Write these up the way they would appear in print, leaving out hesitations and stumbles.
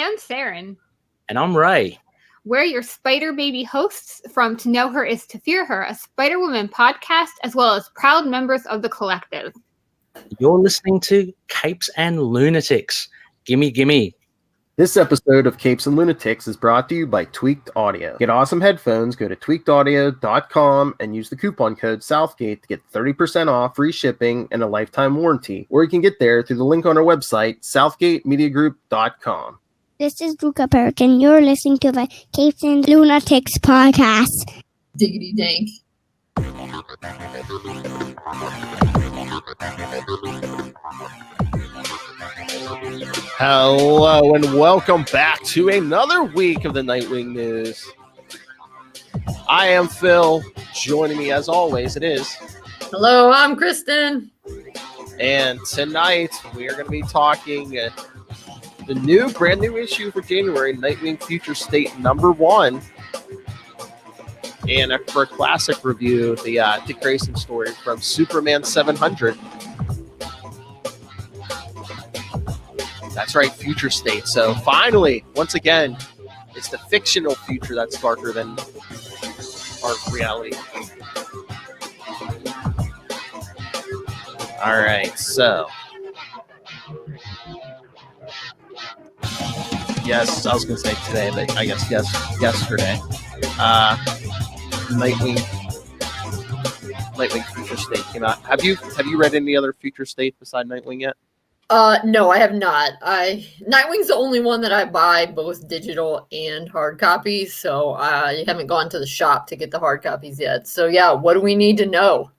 Hi, I'm Saren. And I'm Ray. We're your Spider Baby hosts from To Know Her Is to Fear Her, a Spider-Woman podcast, as well as proud members of the collective. You're listening to Capes and Lunatics. Gimme, gimme. This episode of Capes and Lunatics is brought to you by Tweaked Audio. Get awesome headphones, go to tweakedaudio.com and use the coupon code Southgate to get 30% off, free shipping, and a lifetime warranty. Or you can get there through the link on our website, southgatemediagroup.com. This is Luca Perk, and you're listening to the Capes and Lunatics Podcast. Diggity dank. Hello and welcome back to another week of the Nightwing news. I am Phil. Joining me as always, it is. Hello, I'm Kristen. And tonight we are going to be talking the brand new issue for January, Nightwing Future State #1. And for a classic review, the Dick Grayson story from Superman 700. That's right, Future State. So finally, once again, it's the fictional future that's darker than our reality. All right, so. Yes, I was going to say today, but I guess yesterday. Nightwing Future State came out. Have you read any other Future State beside Nightwing yet? No, I have not. Nightwing's the only one that I buy both digital and hard copies, so I haven't gone to the shop to get the hard copies yet. So yeah, what do we need to know?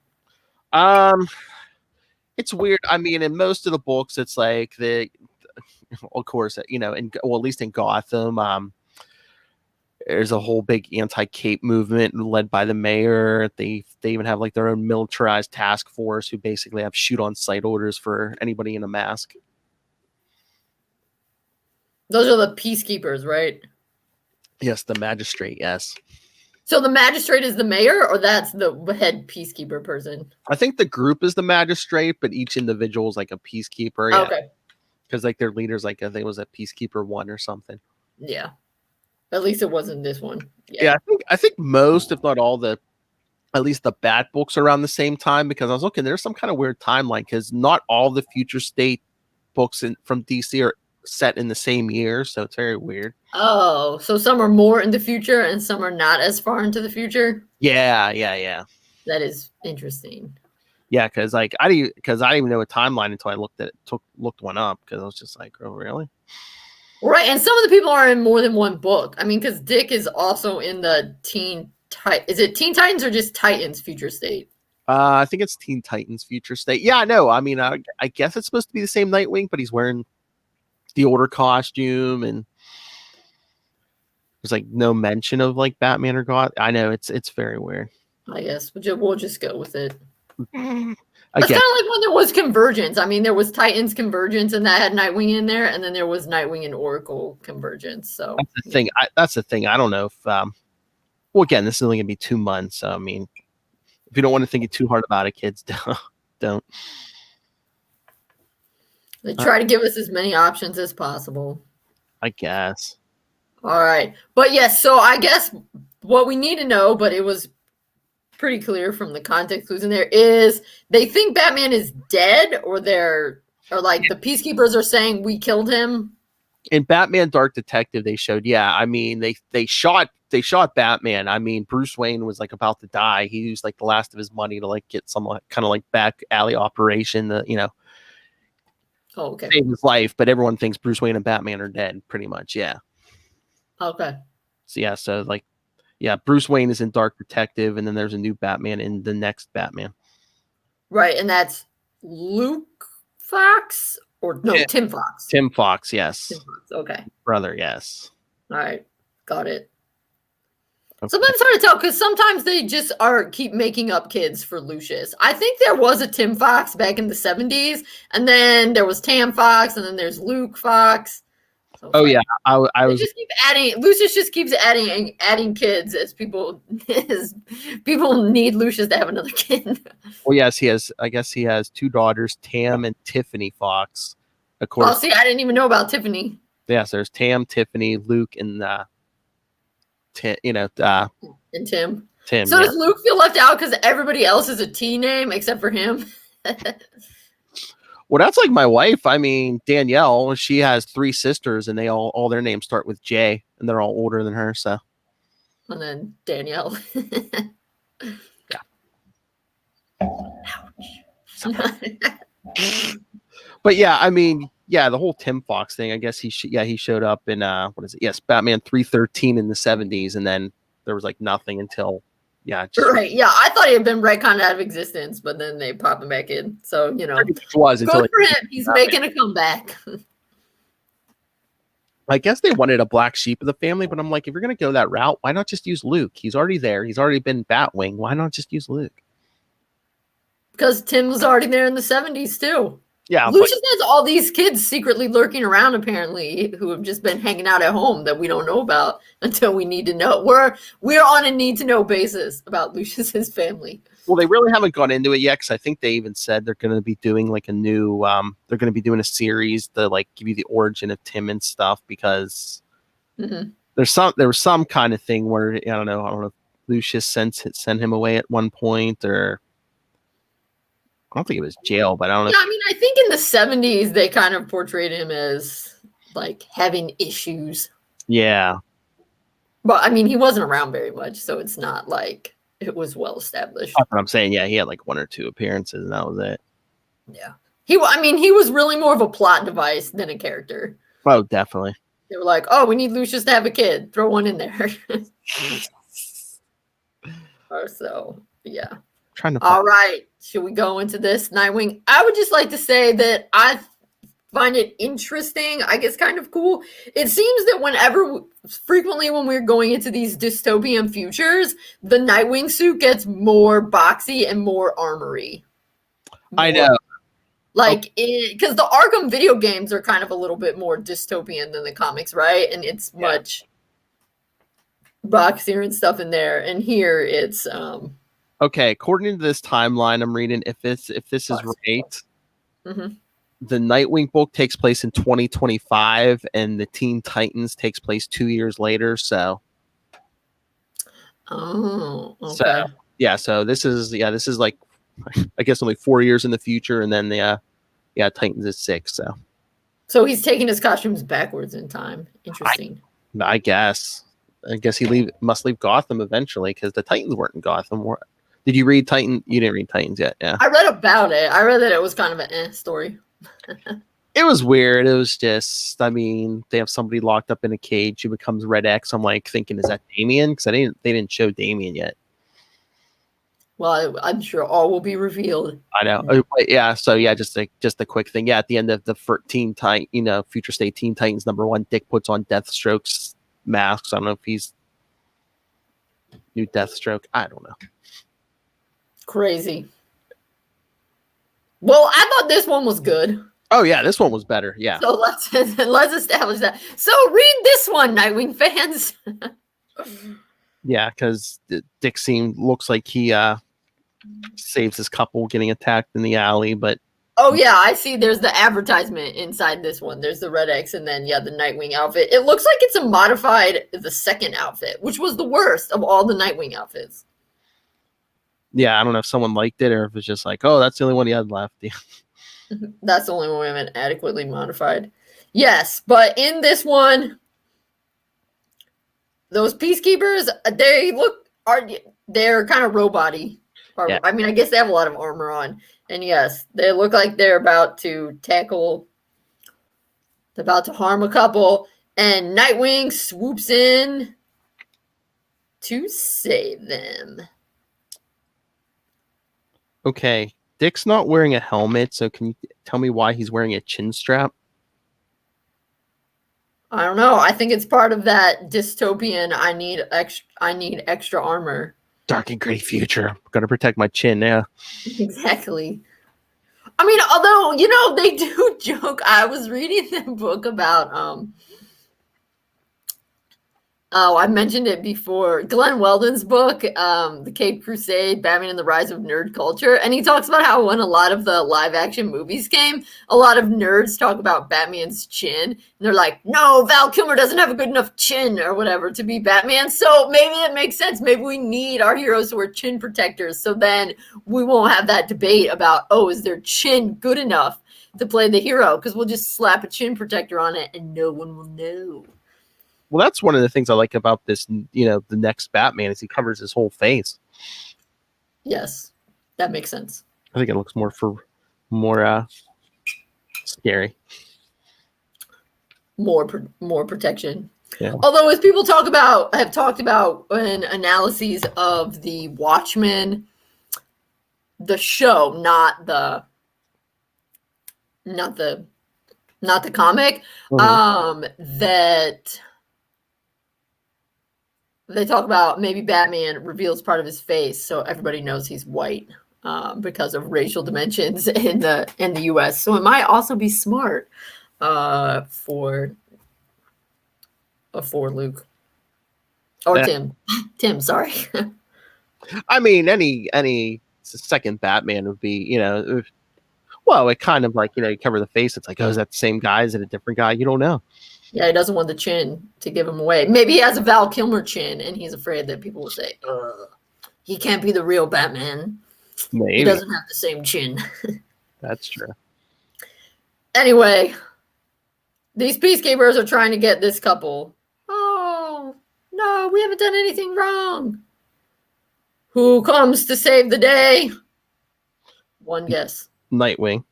It's weird. I mean, in most of the books, it's like of course, at least in Gotham, there's a whole big anti-cape movement led by the mayor. They even have like their own militarized task force who basically have shoot-on-sight orders for anybody in a mask. Those are the peacekeepers, right? Yes, the magistrate, yes. So the magistrate is the mayor, or that's the head peacekeeper person? I think the group is the magistrate, but each individual is like a peacekeeper. Yeah. Okay. Because like their leaders, like I think it was a Peacekeeper 1 or something. Yeah. At least it wasn't this one. Yeah, I think most, if not all, at least the Bat books are around the same time, because I was looking, there's some kind of weird timeline because not all the Future State books from DC are set in the same year, so it's very weird. Oh, so some are more in the future and some are not as far into the future? Yeah. That is interesting. Yeah, because I didn't even know a timeline until I looked one up, because I was just like, oh, really? Right, and some of the people are in more than one book. I mean, because Dick is also in the is it Teen Titans or just Titans Future State? I think it's Teen Titans Future State. Yeah, no, I mean, I guess it's supposed to be the same Nightwing, but he's wearing the older costume, and there's like no mention of like Batman or God. I know it's very weird. I guess we'll just go with it. That's kind of like when there was Convergence. I mean, there was Titans Convergence, and that had Nightwing in there, and then there was Nightwing and Oracle Convergence. So that's the thing. That's the thing. I don't know if. Well, again, this is only gonna be 2 months. So I mean, if you don't want to think too hard about it, kids, don't. They try to give us as many options as possible. I guess. All right, but yes. So I guess what we need to know, but it was pretty clear from the context clues in there, is they think Batman is dead, or like the peacekeepers are saying we killed him. In Batman Dark Detective, they showed, I mean, they shot Batman. I mean, Bruce Wayne was like about to die. He used like the last of his money to like get some kind of like back alley operation to, save his life. But everyone thinks Bruce Wayne and Batman are dead, pretty much. Yeah. Okay. So yeah, Bruce Wayne is in Dark Detective, and then there's a new Batman in the next Batman. Right, and that's Luke Fox? Tim Fox. Tim Fox, yes. Tim Fox, okay. Brother, yes. All right, got it. Okay. Sometimes it's hard to tell, because sometimes they just keep making up kids for Lucius. I think there was a Tim Fox back in the 70s, and then there was Tam Fox, and then there's Luke Fox. Oh yeah, I was. Just keep adding. Lucius just keeps adding kids as people need Lucius to have another kid. Well, yes, he has. I guess he has 2 daughters, Tam and Tiffany Fox. Of course. Oh, see, I didn't even know about Tiffany. Yes, there's Tam, Tiffany, Luke, and Tim. And Tim. Tim. So Yeah. does Luke feel left out because everybody else is a T name except for him? Well, that's like my wife. I mean, Danielle. She has 3 sisters, and they all their names start with J, and they're all older than her. So. And then Danielle. But yeah, I mean, yeah, the whole Tim Fox thing. I guess he showed up in what is it? Yes, Batman 313 in the 70s, and then there was like nothing until right. Yeah, I thought he had been retconned out of existence, but then they pop him back in. So it was good until for him. He's making a comeback. I guess they wanted a black sheep of the family, but I'm like, if you're gonna go that route, why not just use Luke? He's already there. He's already been Batwing. Why not just use Luke? Because Tim was already there in the 70s too. Yeah, Lucius has all these kids secretly lurking around, apparently, who have just been hanging out at home that we don't know about until we need to know. We're on a need to know basis about Lucius's family. Well, they really haven't gone into it yet because I think they even said they're going to be doing like a new. They're going to be doing a series to like give you the origin of Tim and stuff because there was some kind of thing where I don't know if Lucius sent him away at one point or. I don't think it was jail, but I don't know. Yeah, I mean, I think in the 70s they kind of portrayed him as like having issues. Yeah. But I mean, he wasn't around very much, so it's not like it was well established. That's what I'm saying. Yeah, he had like 1 or 2 appearances, and that was it. Yeah. He was really more of a plot device than a character. Oh, definitely. They were like, oh, we need Lucius to have a kid. Throw one in there. Or so, yeah. All right. Should we go into this, Nightwing? I would just like to say that I find it interesting. I guess kind of cool. It seems that frequently when we're going into these dystopian futures, the Nightwing suit gets more boxy and more armory. I know. Like, because the Arkham video games are kind of a little bit more dystopian than the comics, right? And it's much boxier and stuff in there. And here it's okay, according to this timeline I'm reading, if this is right, the Nightwing book takes place in 2025, and the Teen Titans takes place 2 years later. So, oh, okay, so this is like, I guess only 4 years in the future, and then Titans is 6. So he's taking his costumes backwards in time. Interesting. I guess he must leave Gotham eventually because the Titans weren't in Gotham. Did you read Titan? You didn't read Titans yet, yeah. I read about it. I read that it was kind of an story. It was weird. It was just, I mean, they have somebody locked up in a cage who becomes Red X. I'm like thinking, is that Damian? Because they didn't show Damian yet. Well, I'm sure all will be revealed. I know. Yeah. So yeah, just a quick thing. Yeah, at the end of the Future State Teen Titans #1, Dick puts on Deathstroke's masks. I don't know if he's new Deathstroke. I don't know. Crazy. Well, I thought this one was good. Oh yeah, this one was better. Yeah. So let's establish that. So read this one, Nightwing fans. Yeah, because Dick looks like he saves his couple getting attacked in the alley, but oh yeah, I see. There's the advertisement inside this one. There's the Red X, and then the Nightwing outfit. It looks like it's a modified the second outfit, which was the worst of all the Nightwing outfits. Yeah, I don't know if someone liked it or if it's just like, oh, that's the only one he had left. That's the only one we haven't adequately modified. Yes, but in this one, those peacekeepers, they're kind of robot-y. Yeah. I mean, I guess they have a lot of armor on. And yes, they look like they're about to harm a couple. And Nightwing swoops in to save them. Okay, Dick's not wearing a helmet, so can you tell me why he's wearing a chin strap? I don't know. I think it's part of that dystopian. I need extra armor. Dark and gritty future. Gotta protect my chin. Yeah. Exactly. I mean, although they do joke. I was reading the book about Oh, I mentioned it before. Glenn Weldon's book, The Cape Crusade, Batman and the Rise of Nerd Culture. And he talks about how when a lot of the live action movies came, a lot of nerds talk about Batman's chin. And they're like, no, Val Kilmer doesn't have a good enough chin or whatever to be Batman. So maybe it makes sense. Maybe we need our heroes to wear chin protectors. So then we won't have that debate about, oh, is their chin good enough to play the hero? Because we'll just slap a chin protector on it and no one will know. Well, that's one of the things I like about this, the next Batman is he covers his whole face. Yes, that makes sense. I think it looks more scary. More protection. Yeah. Although, as people have talked about in analyses of the Watchmen, the show, not the comic, that they talk about maybe Batman reveals part of his face so everybody knows he's white because of racial dimensions in the US. So it might also be smart for Luke or Tim. Tim, sorry. I mean, any second Batman would be, well, it kind of like, you cover the face. It's like, oh, is that the same guy? Is it a different guy? You don't know. Yeah, he doesn't want the chin to give him away. Maybe he has a Val Kilmer chin, and he's afraid that people will say, he can't be the real Batman. Maybe. He doesn't have the same chin. That's true. Anyway, these peacekeepers are trying to get this couple. Oh, no, we haven't done anything wrong. Who comes to save the day? One guess. Nightwing.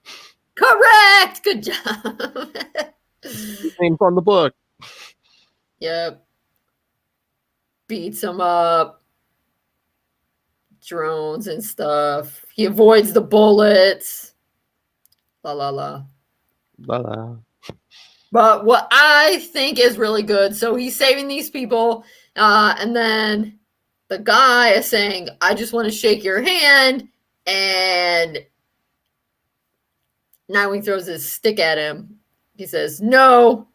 Correct! Good job. Name's on the book. Yep. Beats him up. Drones and stuff. He avoids the bullets. La la la. La la. But what I think is really good, so he's saving these people, and then the guy is saying, I just want to shake your hand, and Nightwing throws his stick at him. He says, no,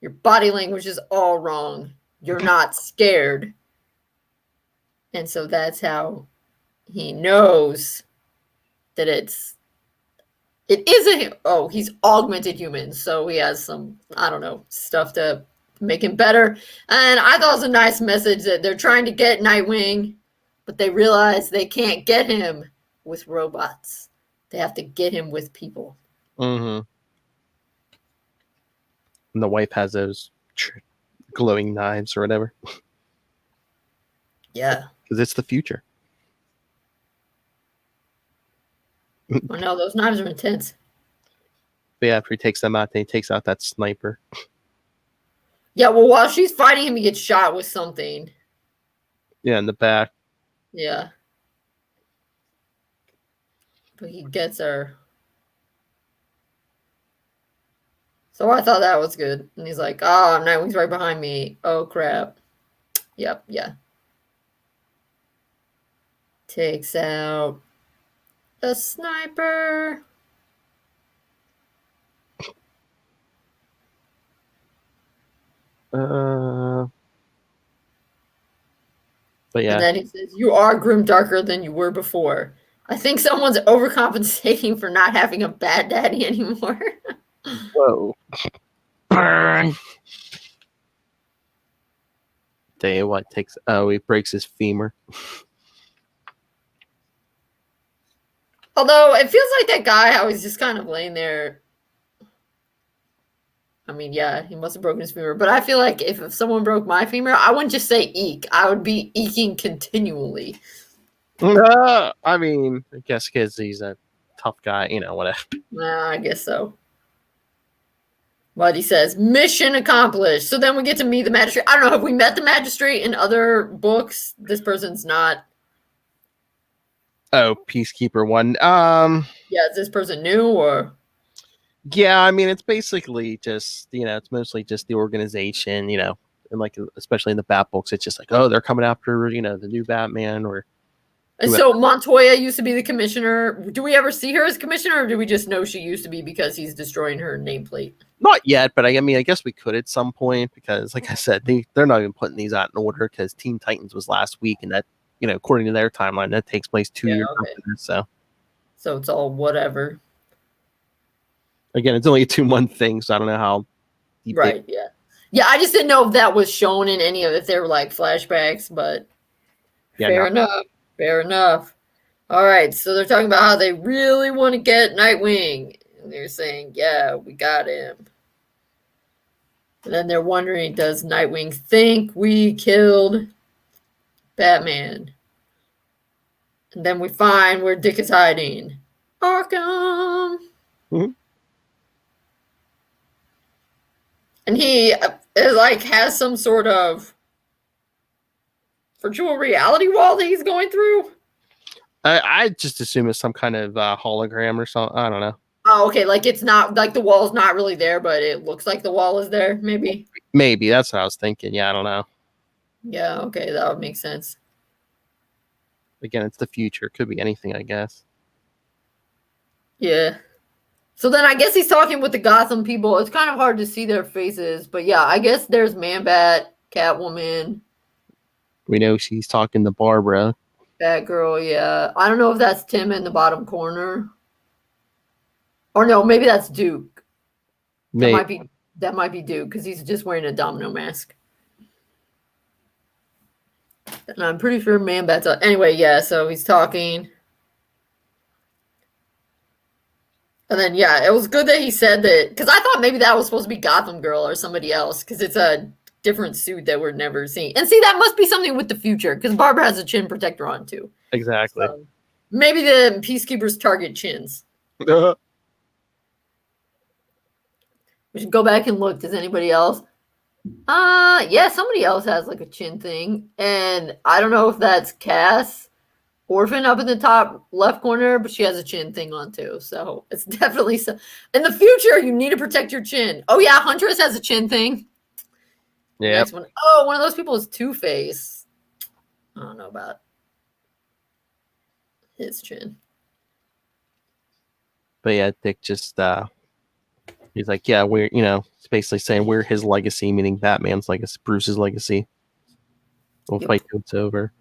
your body language is all wrong. You're not scared. And so that's how he knows that he's augmented human. So he has some, I don't know, stuff to make him better. And I thought it was a nice message that they're trying to get Nightwing, but they realize they can't get him with robots. They have to get him with people. Mm-hmm. And the wife has those glowing knives or whatever. Yeah. Because it's the future. Oh no, those knives are intense. But yeah, after he takes them out, then he takes out that sniper. Yeah, well, while she's fighting him, he gets shot with something. Yeah, in the back. Yeah. But he gets her. So I thought that was good. And he's like, oh, Nightwing's right behind me. Oh, crap. Yep, yeah. Takes out the sniper. But yeah. And then he says, you are grim darker than you were before. I think someone's overcompensating for not having a bad daddy anymore. Whoa. Burn. Tell you what, he breaks his femur. Although it feels like that guy, how he's just kind of laying there. I mean, yeah, he must have broken his femur. But I feel like if someone broke my femur, I wouldn't just say eek. I would be eeking continually. I mean, I guess because he's a tough guy, whatever. I guess so. But he says, mission accomplished. So then we get to meet the magistrate. I don't know, have we met the magistrate in other books? This person's not. Oh, Peacekeeper 1. Yeah, is this person new or? Yeah, I mean, it's basically just, it's mostly just the organization, and like, especially in the Bat books, it's just like, oh, they're coming after, the new Batman, or, And so Montoya used to be the commissioner. Do we ever see her as commissioner, or do we just know she used to be because he's destroying her nameplate? Not yet, but I mean, I guess we could at some point because, like I said, they're not even putting these out in order because Teen Titans was last week, and that, according to their timeline, that takes place 2 years after. So it's all whatever. Again, it's only a 2-month thing, so I don't know how deep. Right? Yeah. I just didn't know if that was shown in any of it. If they were like flashbacks, but fair enough. All right, so they're talking about how they really want to get Nightwing. And they're saying, yeah, we got him. And then they're wondering, does Nightwing think we killed Batman? And then we find where Dick is hiding. Arkham. Mm-hmm. And he has some sort of virtual reality wall that he's going through. I just assume it's some kind of hologram or something. I don't know. Oh, okay. Like it's not like the wall's not really there, but it looks like the wall is there. Maybe that's what I was thinking. Yeah, I don't know. Yeah. Okay, that would make sense. Again, it's the future. Could be anything, I guess. Yeah. So then I guess he's talking with the Gotham people. It's kind of hard to see their faces, but yeah, I guess there's Man-Bat, Catwoman. We know she's talking to Barbara. Batgirl, yeah. I don't know if that's Tim in the bottom corner. Or no, maybe that's Duke. That might be Duke, because he's just wearing a domino mask. And I'm pretty sure Man-Bat's up. Anyway, yeah, so he's talking. And then, yeah, it was good that he said that, because I thought maybe that was supposed to be Gotham Girl or somebody else, because it's a different suit that we're never seeing. And see, that must be something with the future, because Barbara has a chin protector on, too. Exactly. So, maybe the Peacekeepers target chins. We should go back and look. Does anybody else? Yeah, somebody else has like a chin thing. And I don't know if that's Cass Orphan up in the top left corner, but she has a chin thing on too. So it's definitely so. In the future, you need to protect your chin. Oh yeah, Huntress has a chin thing. Yeah. Next one. Oh, one of those people is Two-Face. I don't know about his chin. But yeah, Dick just he's like, yeah, we're it's basically saying we're his legacy, meaning Batman's legacy, Bruce's legacy. We'll fight till it's over.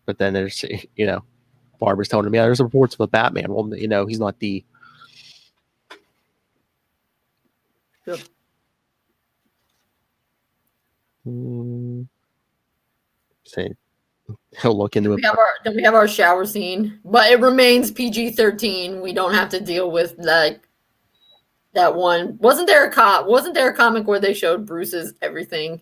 But then there's, Barbara's telling him, yeah, there's reports of a Batman. Well, he's not the. Yep. Say he'll look into it. Then we have our shower scene, but it remains PG-13. We don't have to deal with that one. Wasn't there a comic where they showed Bruce's everything?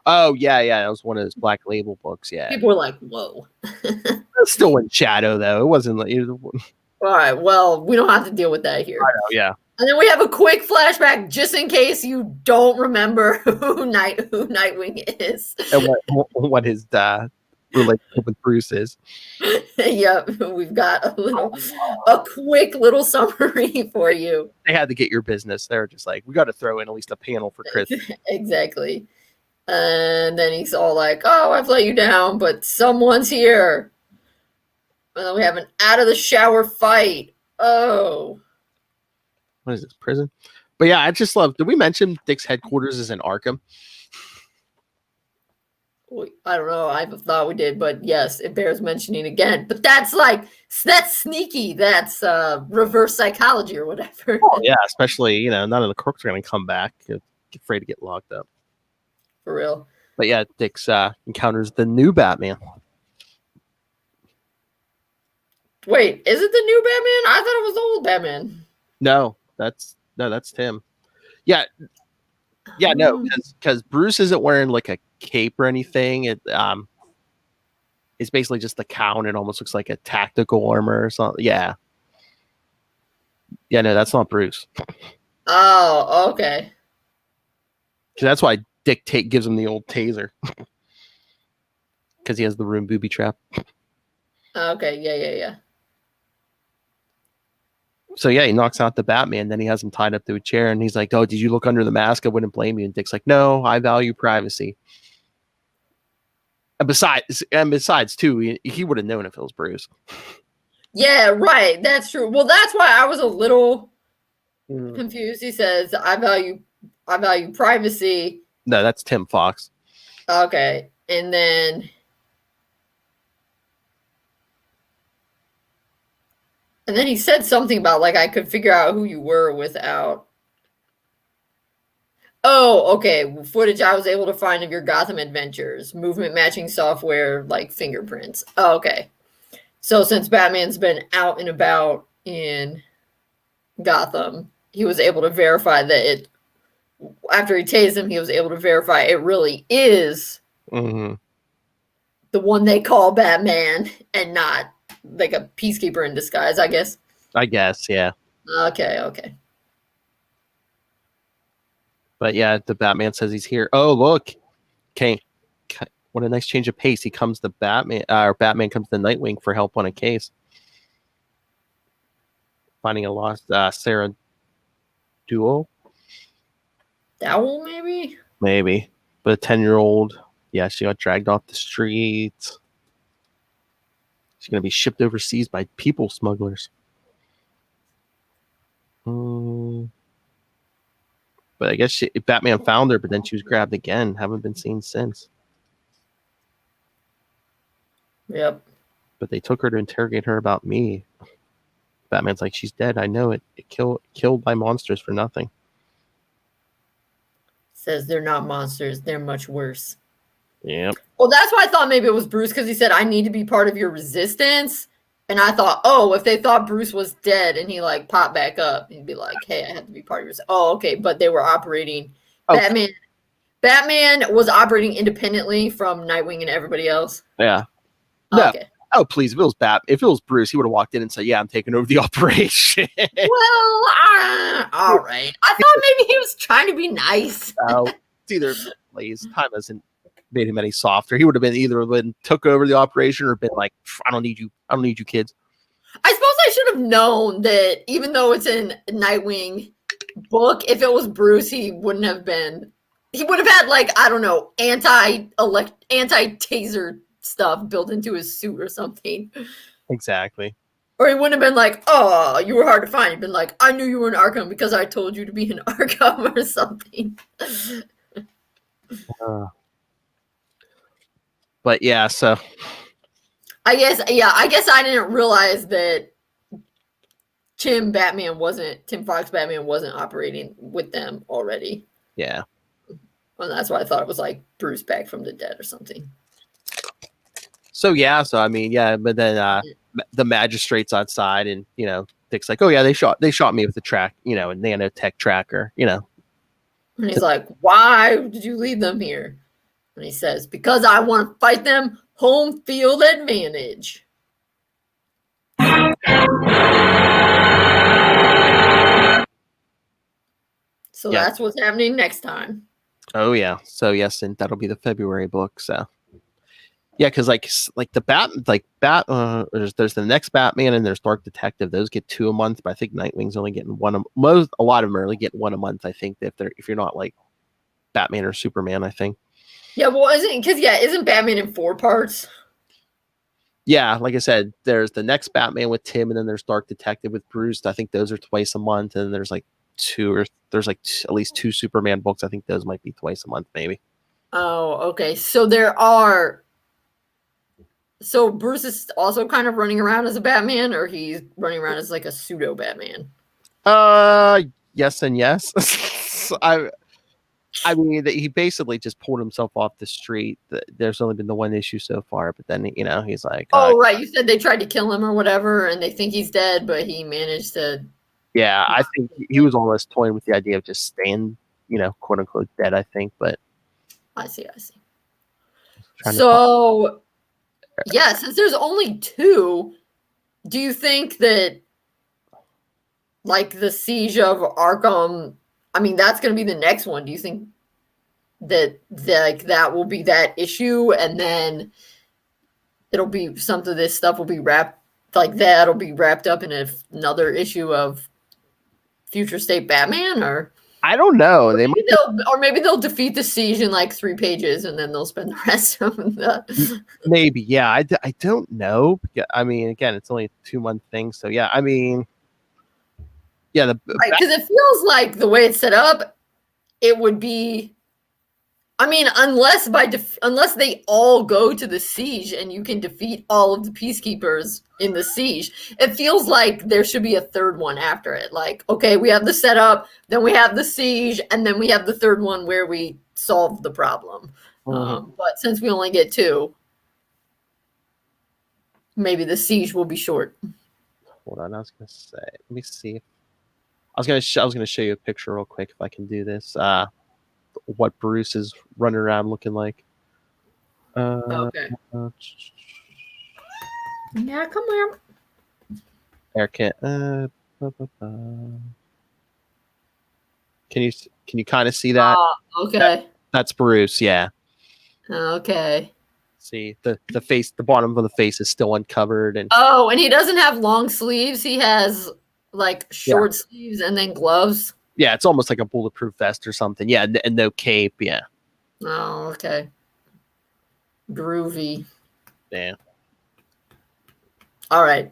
Oh yeah, that was one of his Black Label books. Yeah, people were like, "Whoa!" It's still in shadow though. It wasn't like. All right, well, we don't have to deal with that here. I know, yeah. And then we have a quick flashback, just in case you don't remember who Nightwing is, and what his relationship with Bruce is. Yep, we've got a quick little summary for you. They had to get your business. They're just like, we got to throw in at least a panel for Chris. Exactly. And then he's all like, "Oh, I've let you down, but someone's here." And then we have an out of the shower fight. Oh. What is this, prison? But yeah, I just love. Did we mention Dick's headquarters is in Arkham? I don't know. I thought we did, but yes, it bears mentioning again. But that's sneaky. That's reverse psychology or whatever. Oh, yeah, especially none of the crooks are going to come back. Get afraid to get locked up. For real. But yeah, Dick's encounters the new Batman. Wait, is it the new Batman? I thought it was the old Batman. No, that's Tim. Yeah, no, because Bruce isn't wearing like a cape or anything. It's basically just the cowl. It almost looks like a tactical armor or something. Yeah, no, that's not Bruce. Oh, okay. So that's why Dick gives him the old taser because he has the room booby trap. Okay, yeah. So yeah, he knocks out the Batman. Then he has him tied up to a chair, and he's like, "Oh, did you look under the mask? I wouldn't blame you." And Dick's like, "No, I value privacy." And besides, too, he would have known if it was Bruce. Yeah, right. That's true. Well, that's why I was a little confused. He says, "I value privacy." No, that's Tim Fox. Okay, and then he said something about like I could figure out who you were without. Oh, okay. Footage I was able to find of your Gotham adventures, movement matching software like fingerprints. Oh, okay. So since Batman's been out and about in Gotham, he was able to verify that it. After he tased him, he was able to verify it really is Mm-hmm. the one they call Batman and not like a peacekeeper in disguise, I guess. I guess, yeah. Okay. But yeah, the Batman says he's here. Oh, look. Okay. What a nice change of pace. He comes to Batman, or Batman comes to Nightwing for help on a case. Finding a lost Sarah Duo. Dowell, maybe? Maybe. But a 10-year-old, yeah, she got dragged off the streets. She's going to be shipped overseas by people smugglers. But I guess Batman found her, but then she was grabbed again. Haven't been seen since. Yep. But they took her to interrogate her about me. Batman's like, she's dead. I know it. Killed by monsters for nothing. Says they're not monsters. They're much worse. Yep. Well, that's why I thought maybe it was Bruce, because he said, I need to be part of your resistance. And I thought, oh, if they thought Bruce was dead and he like popped back up, he'd be like, hey, I have to be part of your. Oh, okay. But they were operating. Okay. Batman was operating independently from Nightwing and everybody else. Yeah. No. Okay. Oh, please. If it was Bruce, he would have walked in and said, yeah, I'm taking over the operation. Well, all right. I thought maybe he was trying to be nice. It's either, please. Time hasn't made him any softer. He would have been either been took over the operation or been like, I don't need you. I don't need you kids. I suppose I should have known that even though it's in Nightwing book, if it was Bruce, he wouldn't have been. He would have had like, I don't know, anti-taser stuff built into his suit or something. Exactly. Or he wouldn't have been like, oh, you were hard to find. He'd been like, I knew you were in Arkham because I told you to be in Arkham or something. But yeah, so I guess I didn't realize that Tim Fox Batman wasn't operating with them already. Yeah. And that's why I thought it was like Bruce back from the dead or something. So yeah, I mean, yeah, but then the magistrate's outside, and Dick's like, oh yeah, they shot me with a a nanotech tracker, And he's like, why did you leave them here? And he says, because I want to fight them home field advantage. So Yeah. that's what's happening next time. Oh yeah, so yes, and that'll be the February book. So yeah, because like the there's the next Batman and there's Dark Detective. Those get 2 a month, but I think Nightwing's only getting one. A lot of them are only getting 1 a month. I think if you're not like Batman or Superman, I think. Yeah, well, isn't Batman in 4 parts? Yeah, like I said, there's the next Batman with Tim, and then there's Dark Detective with Bruce. I think those are twice a month, and then there's like at least 2 Superman books. I think those might be twice a month, maybe. Oh, okay. So Bruce is also kind of running around as a Batman, or he's running around as like a pseudo Batman? Yes and yes. I mean, he basically just pulled himself off the street. There's only been the one issue so far, but then he's like, oh right, you said they tried to kill him or whatever, and they think he's dead, but he managed to. Yeah, I think he was almost toying with the idea of just staying, quote unquote dead. I think, but I see. So, yeah, since there's only 2, do you think that, like, the Siege of Arkham? I mean, that's going to be the next one. Do you think that will be that issue, and then it'll be some of this stuff will be wrapped like that'll be wrapped up in another issue of Future State Batman, or I don't know. They maybe they'll defeat the Siege in like 3 pages, and then they'll spend the rest of the. maybe, yeah. I don't know. Yeah, I mean, again, it's only a 2-month thing, so yeah. I mean, yeah, because it feels like the way it's set up, it would be. I mean, unless they all go to the Siege and you can defeat all of the Peacekeepers in the Siege, it feels like there should be a third one after it. Like, okay, we have the setup, then we have the Siege, and then we have the third one where we solve the problem. But since we only get 2, maybe the Siege will be short. Hold on, I was gonna say. Let me see. I was gonna show you a picture real quick if I can do this. What Bruce is running around looking like. Okay. Yeah, come here. Eric, can you kind of see that? Okay. That's Bruce. Yeah. Okay. See the face, the bottom of the face is still uncovered, and and he doesn't have long sleeves. He has like short sleeves and then gloves. Yeah, it's almost like a bulletproof vest or something. Yeah, and no cape. Yeah. Oh, okay. Groovy. Yeah. All right.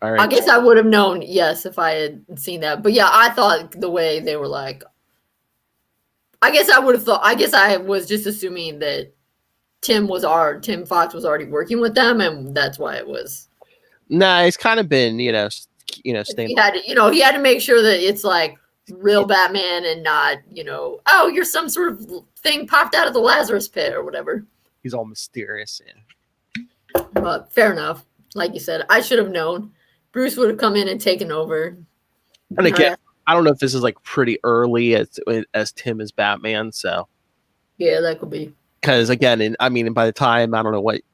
I guess I would have known, yes, if I had seen that. But yeah, I thought the way they were like, I guess I was just assuming that Tim Fox was already working with them, and that's why it was. Nah, it's kind of been, staying. He had to make sure that it's like real Batman and not, oh, you're some sort of thing popped out of the Lazarus pit or whatever. He's all mysterious. Yeah. But fair enough. Like you said, I should have known. Bruce would have come in and taken over. And again, I don't know if this is like pretty early as Tim is Batman. So yeah, that could be. Because again, by the time,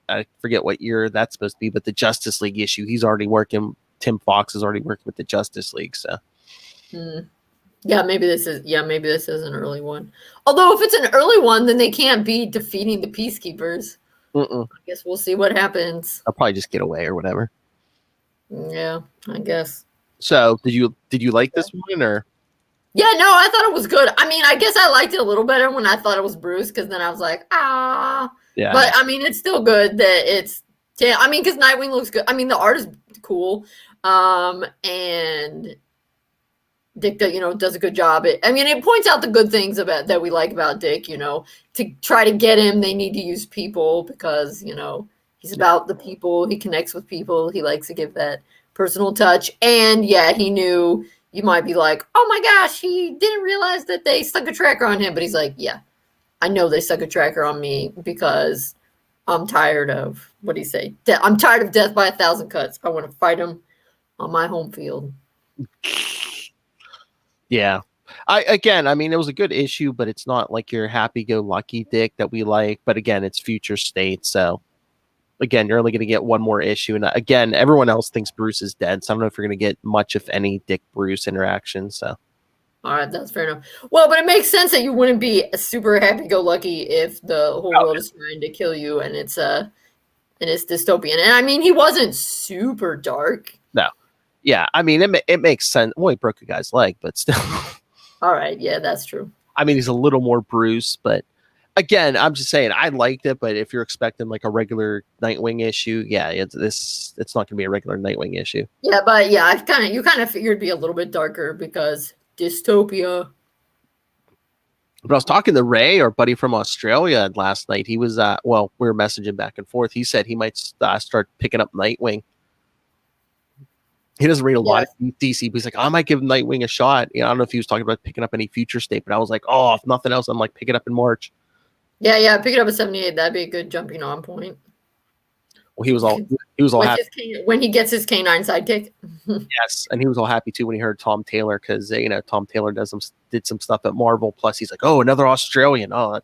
I forget what year that's supposed to be, but the Justice League issue, Tim Fox is already working with the Justice League. So yeah, maybe this is an early one. Although if it's an early one, then they can't be defeating the Peacekeepers. I guess we'll see what happens. I'll probably just get away or whatever. Yeah, I guess. So did you like this one or? Yeah, no, I thought it was good. I mean, I guess I liked it a little better when I thought it was Bruce, because then I was like, Yeah. But I mean, it's still good that it's. Yeah, I mean, because Nightwing looks good. I mean, the art is cool, and Dick, does a good job. It points out the good things that we like about Dick. To try to get him, they need to use people because he's about the people. He connects with people. He likes to give that personal touch. And yeah, he knew you might be like, oh my gosh, he didn't realize that they stuck a tracker on him. But he's like, yeah, I know they stuck a tracker on me because I'm tired of, what do you say? I'm tired of death by 1,000 cuts. I want to fight him on my home field. Yeah. It was a good issue, but it's not like your happy-go-lucky Dick that we like. But again, it's Future State, so again, you're only going to get one more issue. And again, everyone else thinks Bruce is dead, so I don't know if you're going to get much, if any, Dick-Bruce interaction. So, all right, that's fair enough. Well, but it makes sense that you wouldn't be super happy-go-lucky if the whole world is trying to kill you and it's dystopian. And he wasn't super dark. No. Yeah, it makes sense. Well, he broke a guy's leg, but still. All right, yeah, that's true. He's a little more Bruce, but again, I'm just saying I liked it. But if you're expecting like a regular Nightwing issue, yeah, it's not going to be a regular Nightwing issue. Yeah, but yeah, you kind of figured it'd be a little bit darker because dystopia. But I was talking to Ray, our buddy from Australia, last night. He was we were messaging back and forth. He said he might start picking up Nightwing. He doesn't read a lot of DC, but he's like, I might give Nightwing a shot. I don't know if he was talking about picking up any Future State, but I was like, oh, if nothing else, I'm like, pick it up in March. Yeah, pick it up at 78. That'd be a good jumping on point. Well, he was all happy when he gets his canine sidekick. Yes, and he was all happy too when he heard Tom Taylor, because Tom Taylor did some stuff at Marvel. Plus, he's like, oh, another Australian. Oh,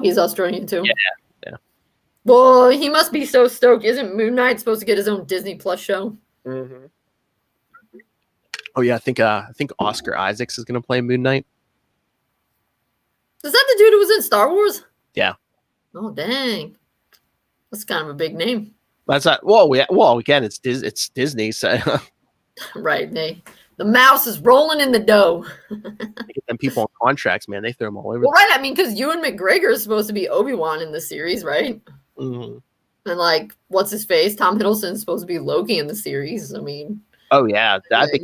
he's Australian too. Yeah. Well, he must be so stoked. Isn't Moon Knight supposed to get his own Disney Plus show? Mm-hmm. Oh yeah, I think Oscar Isaacs is going to play Moon Knight. Is that the dude who was in Star Wars? Yeah. Oh dang, that's kind of a big name. That's not well. Again, it's Disney, so Right. The mouse is rolling in the dough. get them people on contracts, man. They throw them all over. Well, right. I mean, because Ewan McGregor is supposed to be Obi-Wan in the series, right? Mm-hmm. And like, what's his face? Tom Hiddleston's supposed to be Loki in the series. I mean, Oh yeah, I think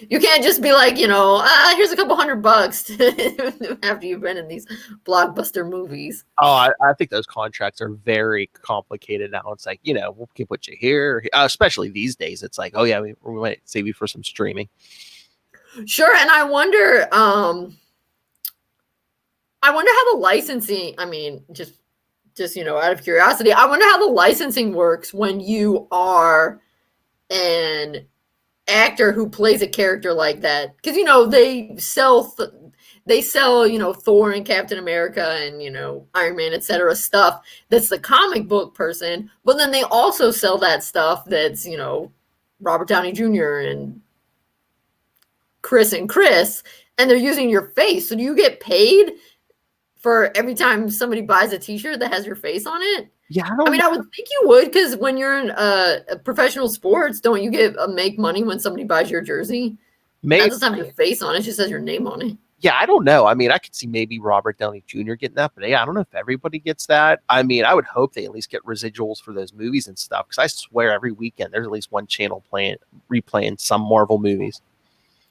you can't just be like, here's a couple $100 after you've been in these blockbuster movies. Oh, I think those contracts are very complicated now. It's like, we'll put you here, especially these days. It's like, oh yeah, we might save you for some streaming. Sure, and I wonder how the licensing. I mean, just out of curiosity, I wonder how the licensing works when you are an actor who plays a character like that, because they sell Thor and Captain America and Iron Man, etc. stuff that's the comic book person, but then they also sell that stuff that's Robert Downey Jr. and Chris, and they're using your face. So do you get paid for every time somebody buys a t-shirt that has your face on it? Yeah, I mean, I would think you would, because when you're in professional sports, don't you make money when somebody buys your jersey? Maybe. That doesn't have your face on it; it just has your name on it. Yeah, I don't know. I mean, I could see maybe Robert Downey Jr. getting that, but yeah, I don't know if everybody gets that. I mean, I would hope they at least get residuals for those movies and stuff, because I swear every weekend there's at least one channel replaying some Marvel movies.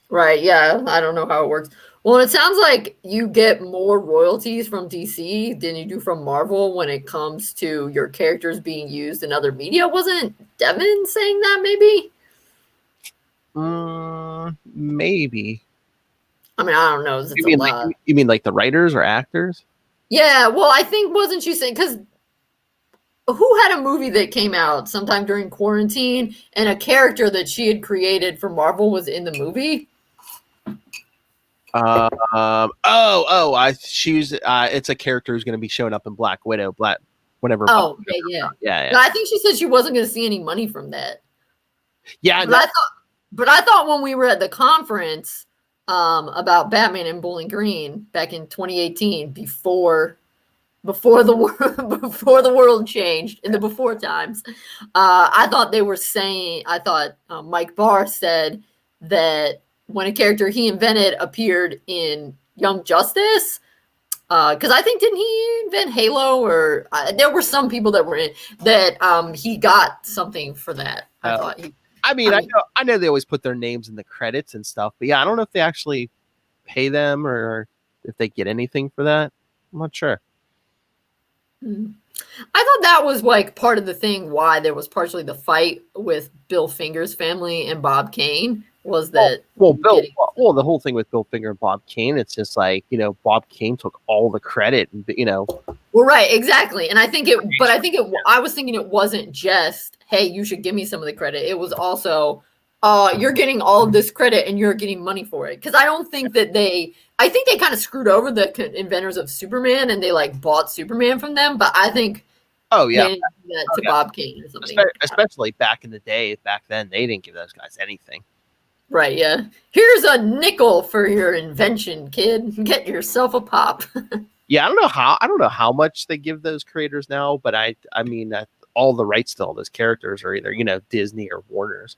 Right, yeah. I don't know how it works. Well, it sounds like you get more royalties from DC than you do from Marvel when it comes to your characters being used in other media. Wasn't Devin saying that maybe? Maybe. I mean, I don't know. You mean like the writers or actors? Yeah, well, I think, wasn't she saying, because who had a movie that came out sometime during quarantine and a character that she had created for Marvel was in the movie? It's a character who's going to be showing up in Black Widow, whenever. Oh, yeah. But I think she said she wasn't going to see any money from that. Yeah, but I thought when we were at the conference about Batman and Bowling Green back in 2018, before the world changed, in the before times, I thought they were saying. I thought Mike Barr said that when a character he invented appeared in Young Justice, because I think, didn't he invent Halo, or there were some people that were in that he got something for that. I know they always put their names in the credits and stuff, but yeah, I don't know if they actually pay them or if they get anything for that. I'm not sure. I thought that was like part of the thing why there was partially the fight with Bill Finger's family and Bob Kane. Was that the whole thing with Bill Finger and Bob Kane, it's just like, Bob Kane took all the credit, and well, right, exactly. And I was thinking it wasn't just, hey, you should give me some of the credit. It was also, you're getting all of this credit and you're getting money for it. Because I don't think that I think they kind of screwed over the inventors of Superman and they like bought Superman from them. But I think they didn't do that to Bob Kane or something. Especially back in the day, back then, they didn't give those guys anything. Right, yeah. Here's a nickel for your invention, kid. Get yourself a pop. Yeah, I don't know how much they give those creators now, but I mean all the rights to all those characters are either, Disney or Warner's.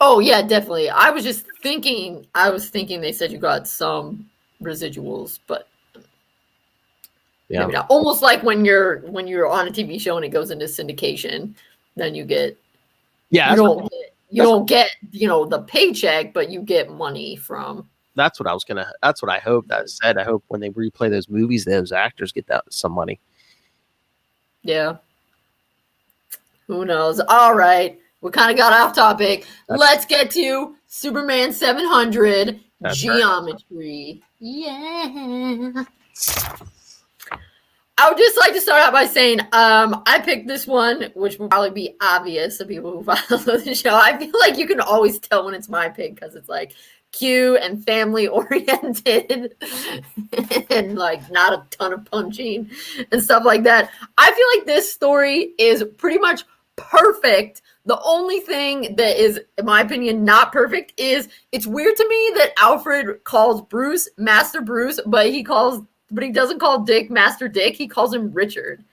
Oh yeah, definitely. I was thinking they said you got some residuals, but maybe not. Almost like when you're on a TV show and it goes into syndication, then you get you don't get the paycheck, but you get money from. That's what I hope that said. I hope when they replay those movies, those actors get some money. Yeah. Who knows? All right. We kind of got off topic. Let's get to Superman 700 geometry. Right. Yeah. I would just like to start out by saying I picked this one, which will probably be obvious to people who follow the show. I feel like you can always tell when it's my pick because it's like cute and family oriented and like not a ton of punching and stuff like that. I feel like this story is pretty much perfect. The only thing that is, in my opinion, not perfect is it's weird to me that Alfred calls Bruce Master Bruce, but he doesn't call Dick Master Dick. He calls him Richard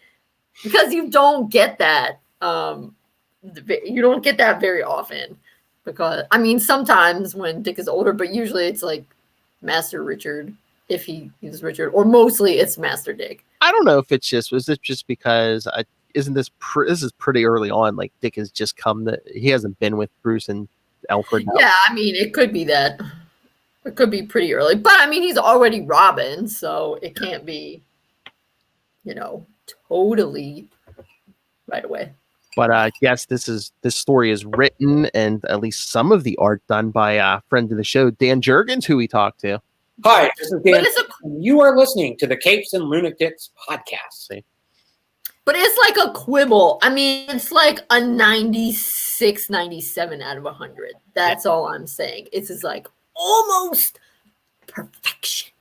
because you don't get that You don't get that very often because, I mean, sometimes when Dick is older, but usually it's like Master Richard, if he is Richard, or mostly it's Master Dick. I don't know if it's just, was it just because this is pretty early on, like Dick has just he hasn't been with Bruce and Alfred now. Yeah, I mean, it could be that. It could be pretty early, but I mean, he's already Robin, so it can't be, totally right away. But yes, this story is written and at least some of the art done by friend of the show, Dan Jurgens, who we talked to. Hi, this is Dan. You are listening to the Capes and Lunatics podcast. But it's like a quibble. I mean, it's like a 96, 97 out of 100. That's all I'm saying. It's just like almost perfection.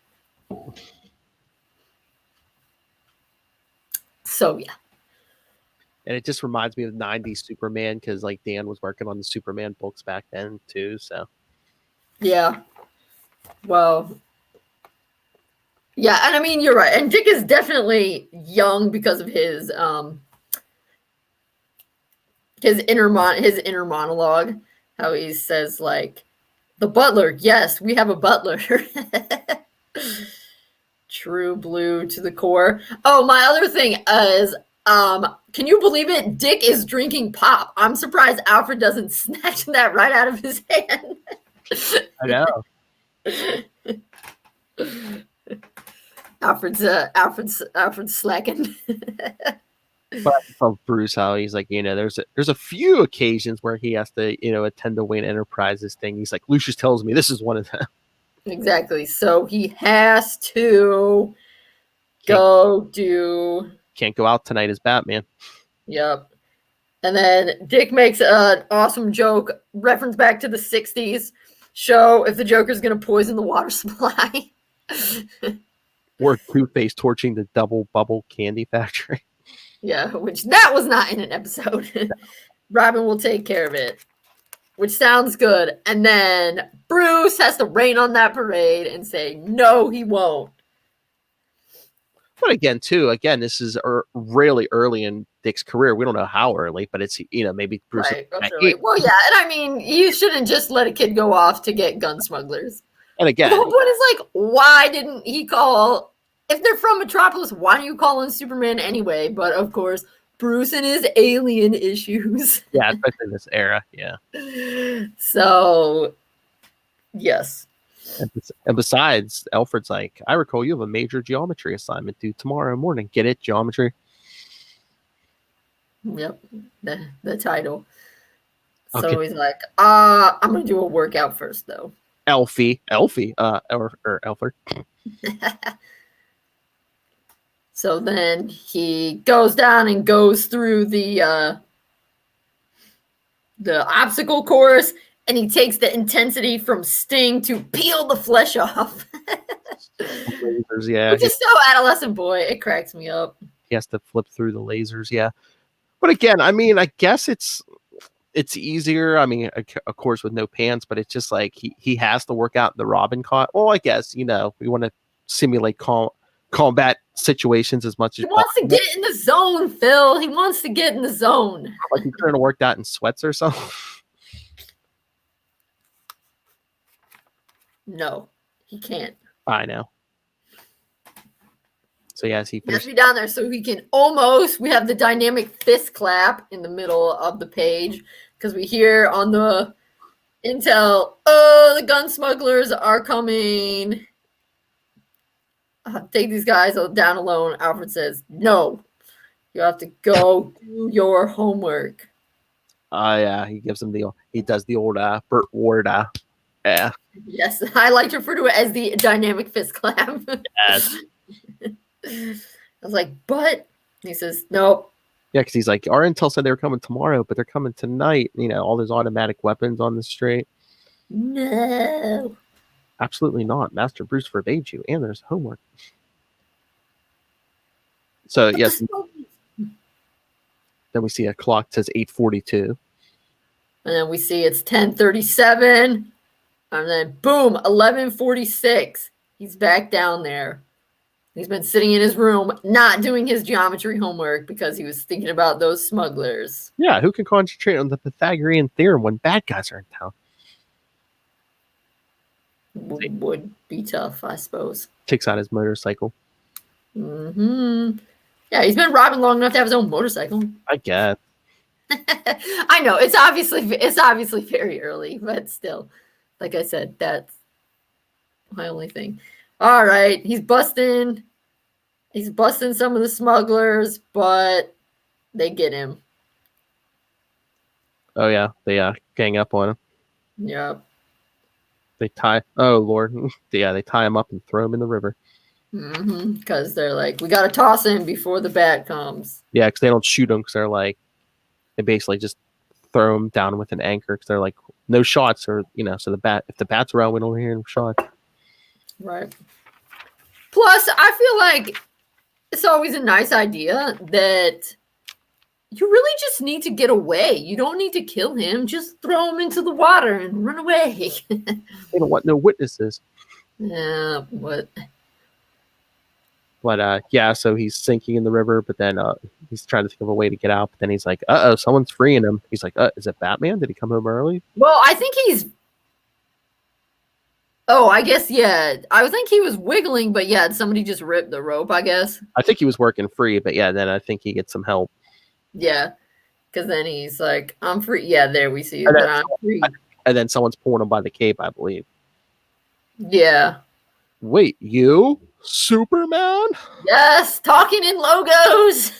So, yeah. And it just reminds me of 90s Superman because, like, Dan was working on the Superman books back then, too. So, yeah. Well, yeah. And I mean, you're right. And Dick is definitely young because of his inner monologue. How he says, like, the butler. Yes, we have a butler. True blue to the core. Oh, my other thing is, can you believe it? Dick is drinking pop. I'm surprised Alfred doesn't snatch that right out of his hand. I know. Alfred's slacking. But I tell Bruce how he's like, there's a few occasions where he has to, attend the Wayne Enterprises thing. He's like, Lucius tells me this is one of them. Exactly. So he has to go do. Can't go out tonight as Batman. Yep. And then Dick makes an awesome joke, reference back to the 60s show if the Joker's going to poison the water supply. Or Two-Face torching the double bubble candy factory. Yeah, which that was not in an episode. Robin will take care of it, which sounds good. And then Bruce has to rain on that parade and say, no, he won't. But again, this is really early in Dick's career. We don't know how early, but it's, maybe Bruce. Right, well, yeah, and I mean, you shouldn't just let a kid go off to get gun smugglers. And again, the whole point is like, why didn't he call? If they're from Metropolis, why do you call in Superman anyway? But of course, Bruce and his alien issues. Yeah, especially in this era. Yeah. So, yes. And besides, Alfred's like, I recall you have a major geometry assignment due tomorrow morning. Get it? Geometry? Yep. The title. So Okay. he's like, I'm going to do a workout first, though. Elfie, or Alfred. So then he goes down and goes through the obstacle course, and he takes the intensity from Sting to peel the flesh off. Lasers, yeah. Which is so adolescent boy. It cracks me up. He has to flip through the lasers, yeah. But again, I mean, I guess it's easier. I mean, of course, with no pants, but it's just like he has to work out the Robin caught. Well, I guess, we want to simulate combat situations as much as he wants to get in the zone, Phil. He wants to get in the zone. Like he's trying to work out in sweats or something. No, he can't. I know. So yes, he He has finished. to be down there so he can we have the dynamic fist clap in the middle of the page because we hear on the intel, the gun smugglers are coming. Take these guys down alone. Alfred says, no, you have to go do your homework. Yeah, he gives him he does the old Burt Ward. Yeah. Yes, I like to refer to it as the dynamic fist clap. Yes. I was like, but he says, nope. Yeah, because he's like, our intel said they were coming tomorrow, but they're coming tonight. All those automatic weapons on the street. No. Absolutely not. Master Bruce forbade you, and there's homework. So yes. Then we see a clock that says 8:42. And then we see it's 10:37. And then boom, 11:46. He's back down there. He's been sitting in his room, not doing his geometry homework because he was thinking about those smugglers. Yeah, who can concentrate on the Pythagorean theorem when bad guys are in town? Would be tough, I suppose. Takes out his motorcycle. Yeah, he's been robbing long enough to have his own motorcycle. I guess. I know it's obviously very early, but still, like I said, that's my only thing. All right, he's busting some of the smugglers, but they get him. Oh yeah, they gang up on him. Yep. They tie. Oh Lord, yeah, they tie him up and throw him in the river. Because they're like, we got to toss him before the bat comes. Yeah, because they don't shoot him because they're like, they basically just throw him down with an anchor because they're like, no shots, or so if the bat's around, we don't hear him shot. Right. Plus, I feel like it's always a nice idea that you really just need to get away. You don't need to kill him. Just throw him into the water and run away. They don't want no witnesses. Yeah, what? But so he's sinking in the river, but then he's trying to think of a way to get out. But then he's like, someone's freeing him. He's like, is it Batman? Did he come home early? Well, I think he's... Oh, I guess, yeah. I think he was wiggling, but yeah, somebody just ripped the rope, I guess. I think he was working free, but yeah, then I think he gets some help. Yeah, because then he's like, I'm free. Yeah, there we see it. I'm free. And then someone's pulling him by the cape, I believe. Yeah. Wait, you? Superman? Yes, talking in logos.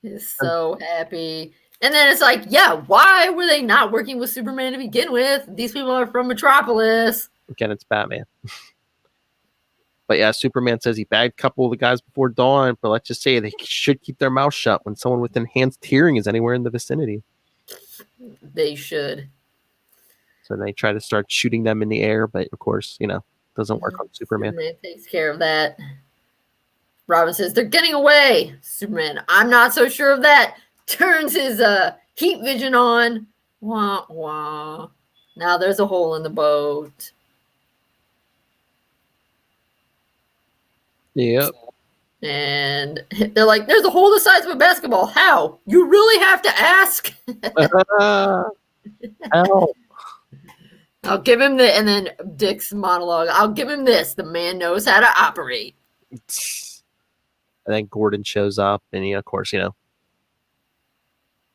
He's so happy. And then it's like, yeah, why were they not working with Superman to begin with? These people are from Metropolis. Again, it's Batman. But yeah, Superman says he bagged a couple of the guys before dawn, but let's just say they should keep their mouth shut when someone with enhanced hearing is anywhere in the vicinity. They should. So they try to start shooting them in the air, but of course, doesn't work on Superman. Superman takes care of that. Robin says, they're getting away. Superman, I'm not so sure of that. Turns his heat vision on. Wah, wah. Now there's a hole in the boat. Yep. And they're like, there's a hole the size of a basketball. How? You really have to ask? Help. I'll give him and then Dick's monologue, I'll give him this. The man knows how to operate. And then Gordon shows up, and of course,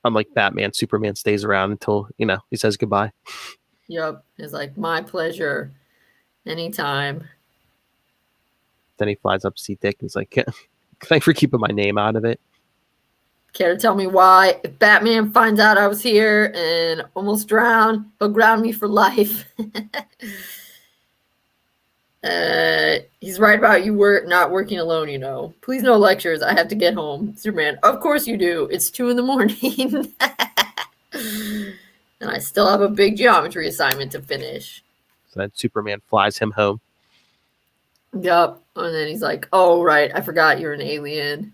unlike Batman, Superman stays around until, he says goodbye. Yep. It's like, my pleasure. Anytime. Then he flies up to see Dick, and he's like, thanks for keeping my name out of it. Care to tell me why? If Batman finds out I was here and almost drowned, he'll ground me for life. He's right about you not working alone, Please no lectures. I have to get home. Superman, of course you do. It's 2 a.m. And I still have a big geometry assignment to finish. So then Superman flies him home. Yup. And then he's like, oh, right. I forgot you're an alien.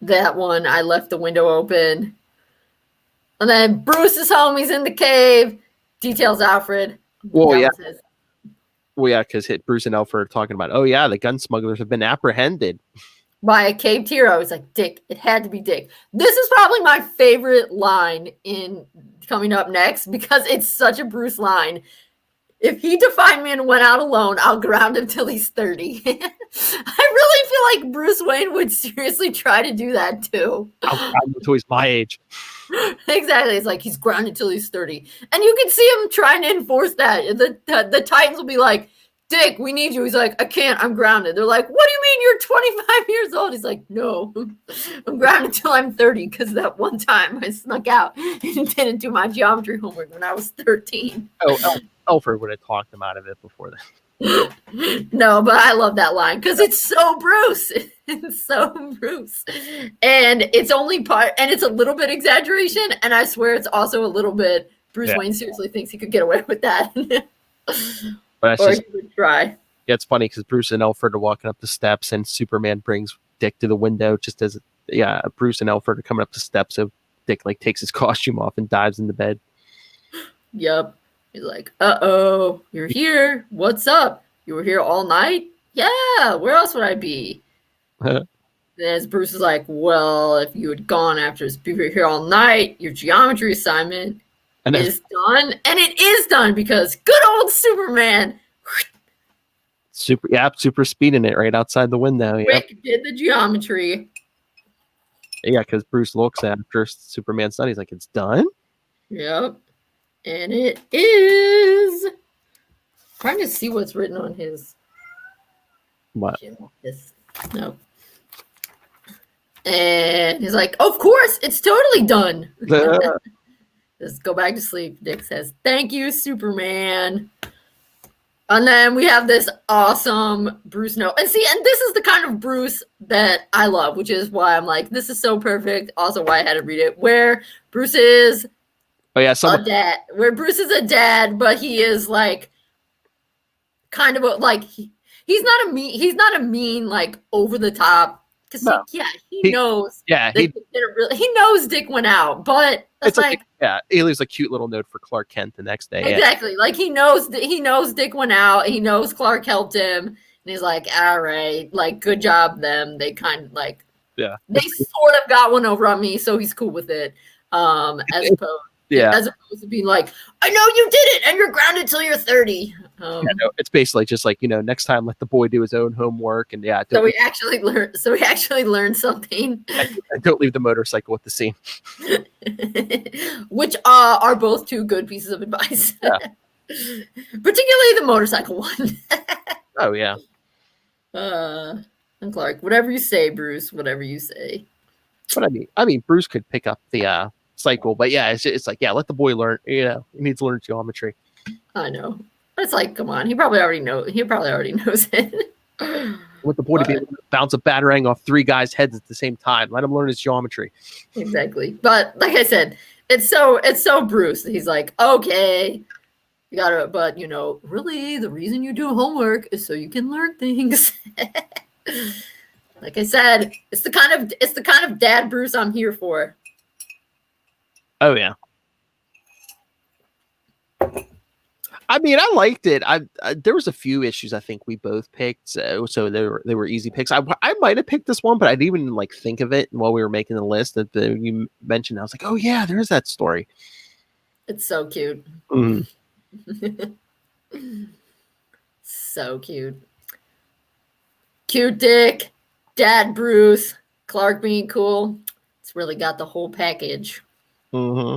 That one, I left the window open. And then Bruce is home. He's in the cave. Details Alfred. Well, yeah. Because Bruce and Alfred are talking about, the gun smugglers have been apprehended. By a caved hero. It's like, Dick. It had to be Dick. This is probably my favorite line in coming up next because it's such a Bruce line. If he defined me and went out alone, I'll ground him till he's 30. I really feel like Bruce Wayne would seriously try to do that too. I'll ground him until he's my age. Exactly. It's like he's grounded till he's 30. And you can see him trying to enforce that. The Titans will be like, Dick, we need you. He's like, I can't. I'm grounded. They're like, what do you mean you're 25 years old? He's like, no, I'm grounded until I'm 30 because that one time I snuck out and didn't do my geometry homework when I was 13. Alfred would have talked him out of it before that. No, but I love that line because it's so Bruce. It's so Bruce. And it's only part, and it's a little bit exaggeration. And I swear it's also a little bit Bruce Wayne seriously thinks he could get away with that. But or he would try. Yeah, it's funny because Bruce and Alfred are walking up the steps, and Superman brings Dick to the window just as, Bruce and Alfred are coming up the steps. So Dick takes his costume off and dives in the bed. Yep. He's like, uh-oh, you're here. What's up? You were here all night? Yeah, where else would I be? And as Bruce is like, well, if you had gone after us, you were here all night, your geometry assignment is done. And it is done because good old Superman super speeding it right outside the window. Rick did the geometry. Yeah, because Bruce looks after Superman's study. He's like, it's done? Yep. And it is. I'm trying to see what's written on his. What? No. And he's like, of course, it's totally done. Just go back to sleep. Dick says, thank you, Superman. And then we have this awesome Bruce note. And this is the kind of Bruce that I love, which is why I'm like, this is so perfect. Also why I had to read it. Where Bruce is a dad. Where Bruce is a dad, but he is like kind of like he's not a mean like over the top. Because he knows. Yeah, he knows Dick went out, but it's like he leaves a cute little note for Clark Kent the next day. Exactly, like he knows Dick went out. He knows Clark helped him, and he's like, all right, like good job them. They kind of like they sort of got one over on me, so he's cool with it. As opposed to being like, I know you did it, and you're grounded till you're 30. It's basically just like, next time let the boy do his own homework, and so he actually learned something. And don't leave the motorcycle with the scene. Which are both two good pieces of advice. Yeah. Particularly the motorcycle one. Oh yeah. And Clark, whatever you say, Bruce, whatever you say. But I mean, Bruce could pick up the cycle, but it's like, let the boy learn. He needs to learn geometry. I know. It's like, come on, he probably already knows it. With the boy to be able to bounce a batarang off 3 guys' heads at the same time. Let him learn his geometry. Exactly. But like I said, it's so Bruce. He's like, okay, you gotta, but really the reason you do homework is so you can learn things. Like I said, it's the kind of dad Bruce I'm here for. Oh yeah. I mean, I liked it. There was a few issues I think we both picked, so they were easy picks. I might have picked this one, but I didn't even like think of it while we were making the list. That you mentioned, I was like, oh yeah, there's that story. It's so cute. Mm. So cute. Cute Dick, Dad Bruce, Clark being cool. It's really got the whole package. Mm-hmm.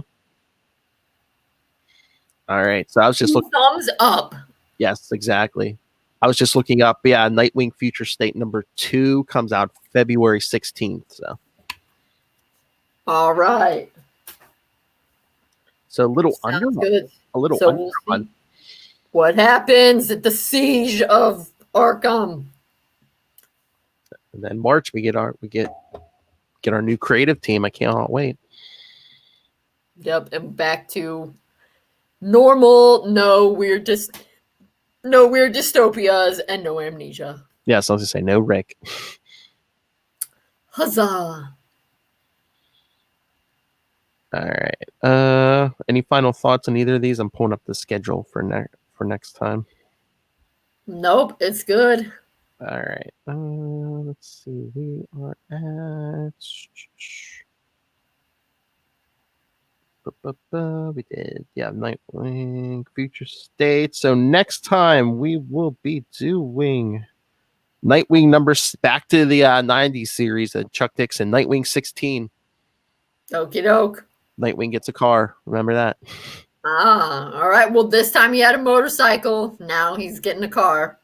All right, so I was just looking. Thumbs up. Yes, exactly. I was just looking up. Yeah, Nightwing Future State number 2 comes out February 16th. So, all right. So a little under. Good. A little so under we'll one. What happens at the siege of Arkham? And then March we get our new creative team. I can't wait. Yep, and back to normal, no weird dystopias and no amnesia. Yeah, so I was gonna say no Rick. Huzzah! All right. Any final thoughts on either of these? I'm pulling up the schedule for next time. Nope, it's good. All right. Let's see. We are at. We did, Nightwing Future State. So next time we will be doing Nightwing numbers back to the 90s series of Chuck Dixon, Nightwing 16. Okie doke. Nightwing gets a car. Remember that? All right. Well, this time he had a motorcycle. Now he's getting a car.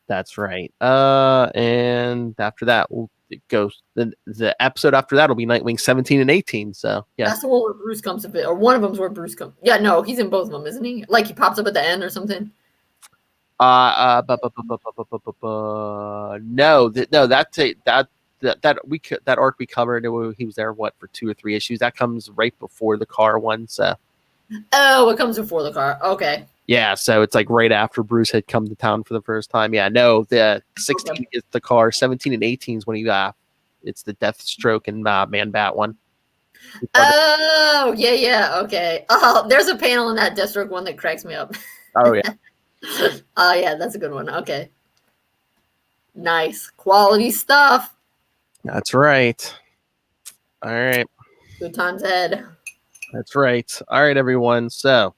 That's right. And after that, it goes. The episode after that will be Nightwing 17 and 18. So yeah, that's the one where Bruce comes a bit, or one of them's where Bruce comes. Yeah, no, he's in both of them, isn't he? Like he pops up at the end or something. No, that arc we covered. He was there for 2 or 3 issues. That comes right before the car one. So it comes before the car. Okay. Yeah, so it's like right after Bruce had come to town for the first time. Yeah, no, the 16 is the car. 17 and 18 is when he it's the Deathstroke and Man Bat one. Oh, yeah, okay. Oh, there's a panel in that Deathstroke one that cracks me up. Oh yeah. Oh, yeah, that's a good one. Okay. Nice. Quality stuff. That's right. All right. Good times ahead. That's right. All right, everyone. So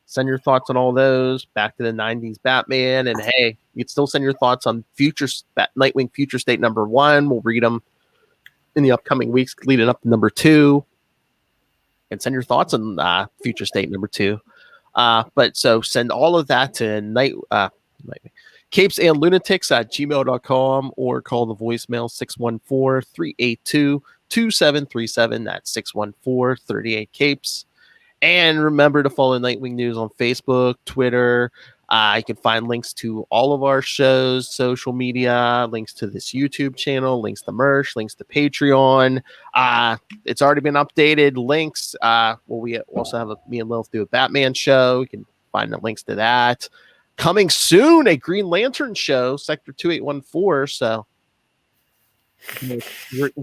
send your thoughts on all those. Back to the 90s Batman. And hey, you can still send your thoughts on Nightwing Future State number 1. We'll read them in the upcoming weeks leading up to number 2. And send your thoughts on Future State number 2. But so send all of that to capesandlunatics@gmail.com or call the voicemail 614-382-2737. That's 614-38-CAPES. And remember to follow Nightwing News on Facebook, Twitter. You can find links to all of our shows, social media, links to this YouTube channel, links to merch, links to Patreon. It's already been updated. Links. We also have me and Lilith do a Batman show. You can find the links to that. Coming soon, a Green Lantern show, Sector 2814. So you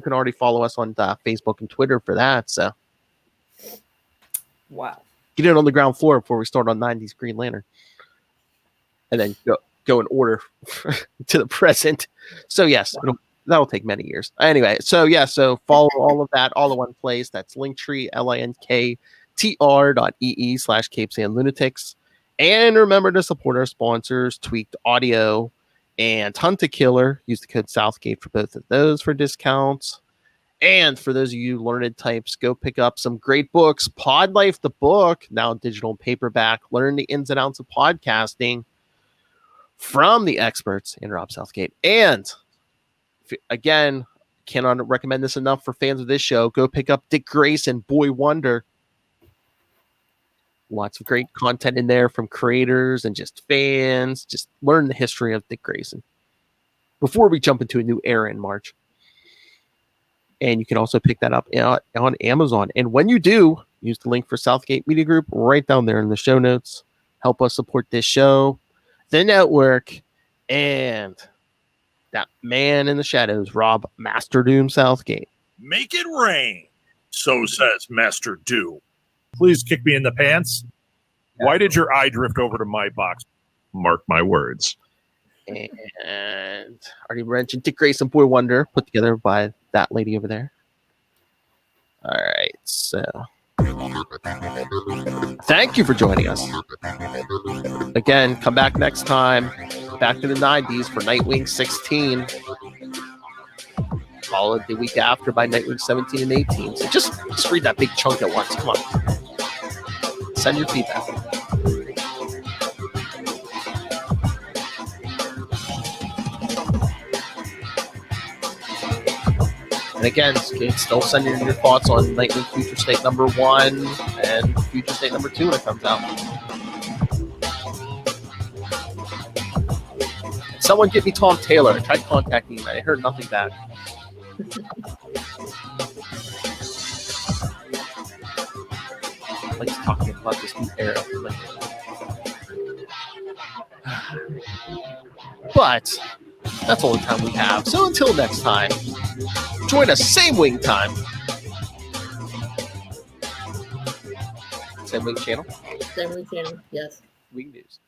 can already follow us on Facebook and Twitter for that. So wow. Get in on the ground floor before we start on 90s Green Lantern. And then go in order to the present. So yes, that'll take many years. Anyway, so follow all of that all in one place. That's Linktree, linktr.ee/capesandlunatics. And remember to support our sponsors, Tweaked Audio and Hunt a Killer. Use the code Southgate for both of those for discounts. And for those of you learned types, go pick up some great books. Pod Life, the book, now digital and paperback. Learn the ins and outs of podcasting from the experts in Rob Southgate. And again, cannot recommend this enough for fans of this show. Go pick up Dick Grayson, Boy Wonder. Lots of great content in there from creators and just fans. Just learn the history of Dick Grayson before we jump into a new era in March. And you can also pick that up on Amazon. And when you do, use the link for Southgate Media Group right down there in the show notes. Help us support this show, the network, and that man in the shadows, Rob Master Doom Southgate. Make it rain, so says Master Doom. Please kick me in the pants. Why did your eye drift over to my box? Mark my words. And already mentioned Dick Grayson, Boy Wonder, put together by that lady over there. All right, so thank you for joining us. Again, come back next time. Back to the 90s for Nightwing 16. Followed the week after by Nightwing 17 and 18. So just read that big chunk at once. Come on. Send your feedback. And again, still send in your thoughts on Nightwing Future State number 1 and Future State number 2 when it comes out. Someone get me Tom Taylor. I tried contacting him. I heard nothing back. I like talking about this new era. But that's all the time we have. So until next time, join us same wing time. Same wing channel? Same wing channel, yes. Wing News.